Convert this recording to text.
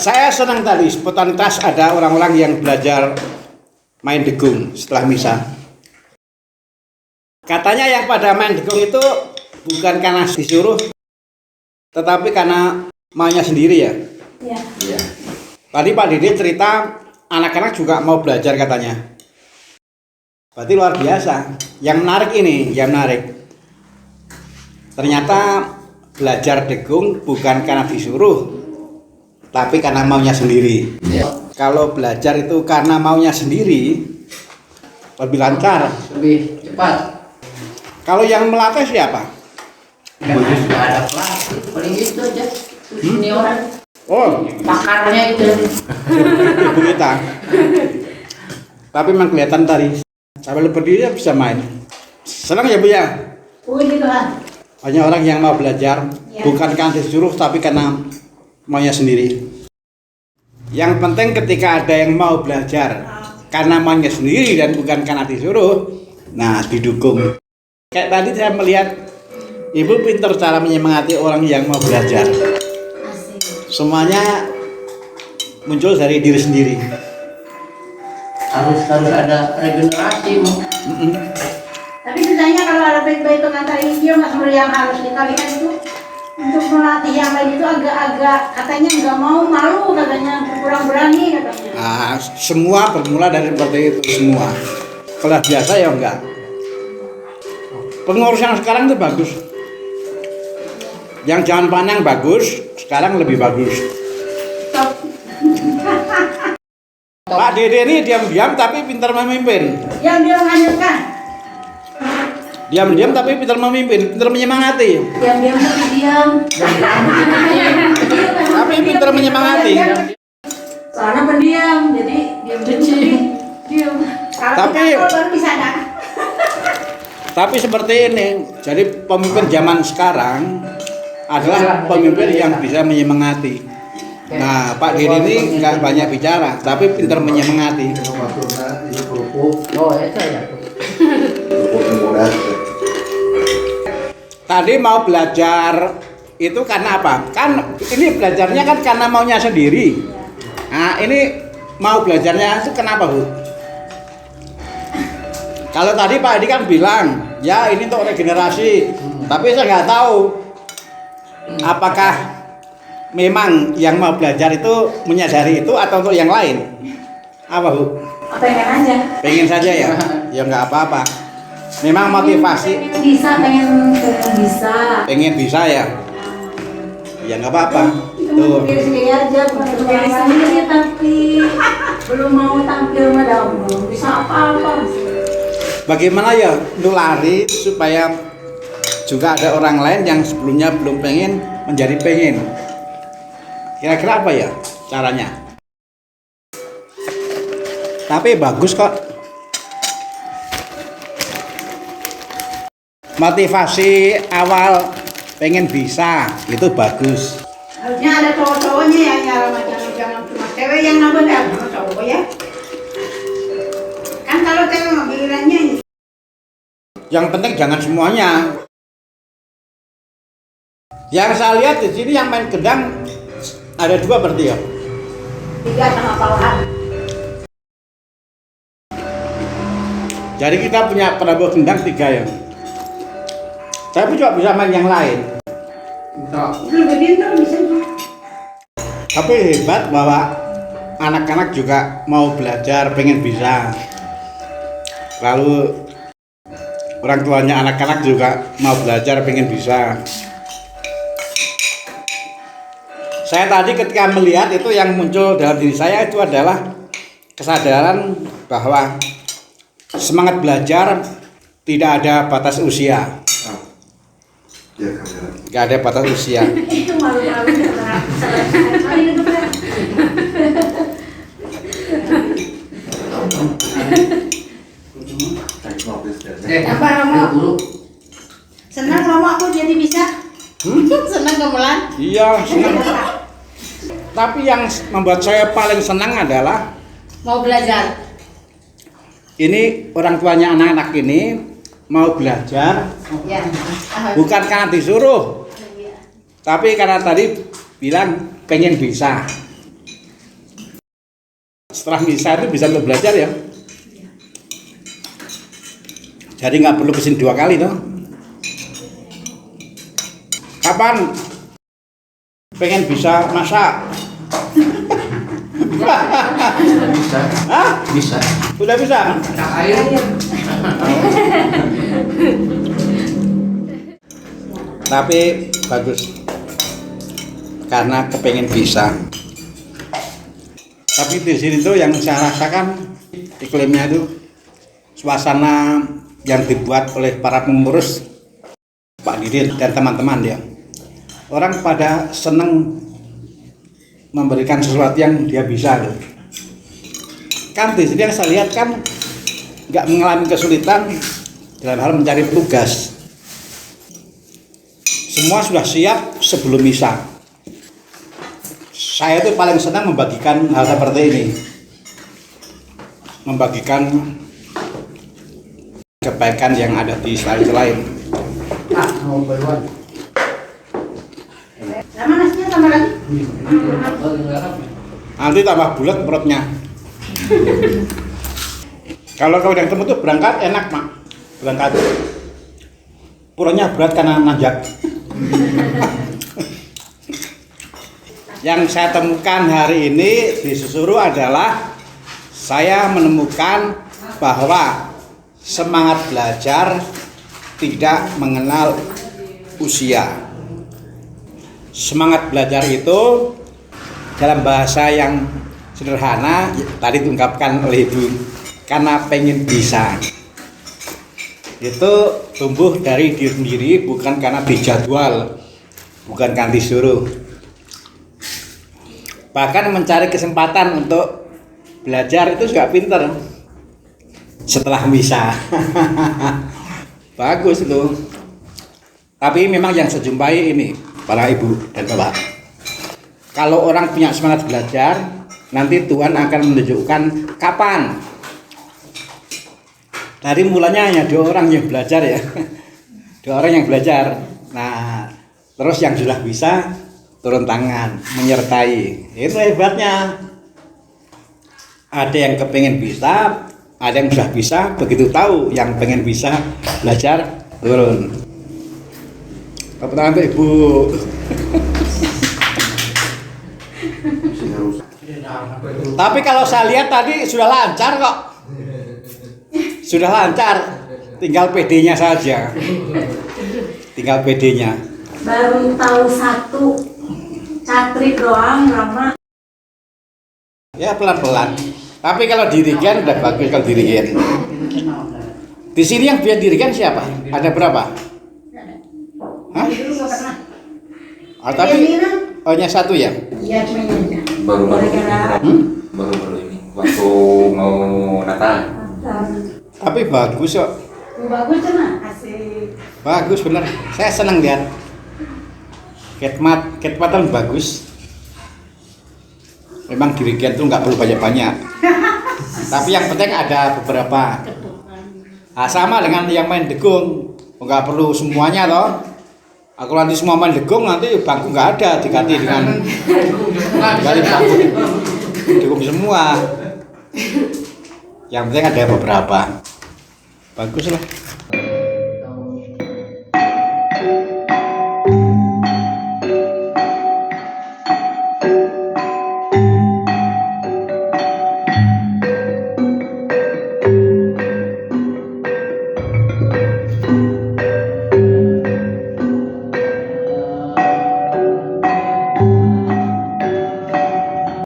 Saya senang tadi spontanitas ada orang-orang yang belajar main degung setelah misa. Katanya yang pada main degung itu bukan karena disuruh, tetapi karena maunya sendiri ya. Iya. Tadi Pak Dede cerita anak-anak juga mau belajar katanya. Berarti luar biasa. Yang menarik ini, yang menarik. Ternyata belajar degung bukan karena disuruh, tapi karena maunya sendiri. Iya. Kalau belajar itu karena maunya sendiri, lebih lancar, Lebih cepat. Kalau yang melatih siapa? Kan ada pelatih, paling itu aja. Ini orang Oh, pakarnya itu. ibu kita. Tapi memang kelihatan tadi sambil berdiri bisa main. Senang ya Bu ya? Puji Tuhan. Banyak orang yang mau belajar Ya. bukan karena disuruh tapi karena maunya sendiri. Yang penting ketika ada yang mau belajar karena maunya sendiri dan bukan karena disuruh, nah didukung. Kayak tadi saya melihat Ibu pintar cara menyemangati orang yang mau belajar. Asik. Semuanya muncul dari diri sendiri. Harus ada regenerasi. Tapi sebenarnya kalau ada baik-baik itu kata Injil, Mas Nur, yang harus dikalikan itu untuk melatih yang lain itu agak-agak katanya nggak mau, malu katanya, kurang berani katanya. Nah, semua bermula dari seperti itu semua. Kalau biasa ya enggak. Pengurus yang sekarang itu bagus. Yang jangan pandang bagus, sekarang lebih bagus. Stop. Pak Dede ini diam-diam tapi pintar memimpin. Yang dia menghadirkan, Diam-diam tapi pintar memimpin, pintar menyemangati. yang dia tapi diam. Tapi pintar menyemangati. Soalnya pendiam, jadi diam. Kalau Tapi- kita baru bisa ada. Tapi seperti ini, jadi pemimpin zaman sekarang adalah pemimpin yang bisa menyemangati. Nah, Pak Dede ini nggak banyak bicara, tapi pintar menyemangati. Oh, itu ya. Tadi mau belajar itu karena apa? Kan ini belajarnya kan karena maunya sendiri. Nah, ini mau belajarnya itu kenapa, Bu? Kalau tadi Pak Edi kan bilang, ya ini untuk regenerasi. Tapi saya nggak tahu apakah memang yang mau belajar itu menyadari itu atau untuk yang lain. Apa, Bu? Pengen aja. Pengen saja ya? Ya nggak apa-apa. Memang motivasi pengen bisa ya? Ya nggak apa-apa. Tuh. Sendiri aja, bukan sendiri tapi belum mau tampil madam, belum bisa apa-apa. Bagaimana ya nulari supaya juga ada orang lain yang sebelumnya belum pengen menjadi pengen. Kira-kira apa ya caranya? Tapi bagus kok. Motivasi awal pengen bisa itu bagus. Harusnya ada cowok-cowoknya ya, jangan cuma cewek yang nambah sama cowok ya. Kan kalau cewek mah gilirannya ini. Yang penting jangan semuanya. Yang saya lihat di sini yang main gendang ada 2 berarti ya. 3 sama bawahan. Jadi kita punya penabuh gendang 3 ya. Saya juga bisa main yang lain. Lebih pintar bisa. Tapi hebat bahwa anak-anak juga mau belajar, pengen bisa. Lalu orang tuanya anak-anak juga mau belajar, pengen bisa. Saya tadi ketika melihat itu yang muncul dalam diri saya itu adalah kesadaran bahwa semangat belajar tidak ada batas usia. Nggak ada batas usia. Itu malu-malu karena Apa, Romo? Senang Romo aku jadi bisa. Senang gamelan. Iya, senang. Tapi yang membuat saya paling senang adalah Mau belajar. ini orang tuanya anak-anak ini mau belajar Ya. bukan karena disuruh, tapi karena tadi bilang pengen bisa. setelah misa itu bisa untuk belajar ya. Jadi nggak perlu kesini 2 kali toh. Kapan pengen bisa masak? Bisa. Hah? Bisa. Udah bisa? Masak air. Tapi bagus karena kepengen bisa. Tapi di sini tuh yang saya rasakan iklimnya itu suasana yang dibuat oleh para pengurus Pak Didit dan teman-teman dia. Orang pada seneng memberikan sesuatu yang dia bisa loh. Kan di sini yang saya lihat kan nggak mengalami kesulitan dalam hal mencari tugas. Semua sudah siap sebelum misa. Saya tuh paling senang membagikan hal seperti ini. Membagikan kebaikan yang ada di selain. Mau berbuat. Sama nasinya tambah lagi. Nanti tambah bulat perutnya. Kalau kau yang temu tuh berangkat enak mak. Berangkat. Perutnya berat karena nanjak. Yang saya temukan hari ini di Susuru adalah saya menemukan bahwa semangat belajar tidak mengenal usia. Semangat belajar itu dalam bahasa yang sederhana tadi diungkapkan oleh Ibu, karena pengen bisa. Itu tumbuh dari diri sendiri, bukan karena dijadwal, bukan karena disuruh. Bahkan mencari kesempatan untuk belajar itu juga pinter setelah bisa. Bagus itu. Tapi memang yang saya jumpai ini para ibu dan bapak, kalau orang punya semangat belajar, nanti Tuhan akan menunjukkan kapan. Dari mulanya hanya 2 orang yang belajar ya. 2 orang yang belajar. Nah, terus yang sudah bisa turun tangan, menyertai. Itu hebatnya. Ada yang kepengen bisa, ada yang sudah bisa, begitu tahu yang pengen bisa belajar turun. Tepuk tangan untuk Ibu. Tapi kalau saya lihat tadi sudah lancar kok. Sudah lancar, tinggal PD-nya saja. Tinggal PD-nya. Baru tahu 1 catrik doang, Rama. Ya pelan-pelan. Tapi kalau dirigen udah bagus kalau dirigen. Di sini yang biar dirigen siapa? Ada berapa? Hah? Dulu nggak pernah. Oh, tapi hanya 1 ya? Iya, cuma ini. Baru-baru ini, Gara-gara baru-baru ini waktu mau Natal. Tapi bagus kok. bagus cina. Asik. Bagus bener. Saya senang lihat. Ketmatan bagus. Memang dirigen tuh nggak perlu banyak-banyak. Tapi yang penting ada beberapa. Nah, sama dengan yang main degung, nggak perlu semuanya toh. Aku nanti semua main degung, nanti bangku nggak ada, diganti dengan dari bangku degung semua. Yang penting ada beberapa. Bagus lah.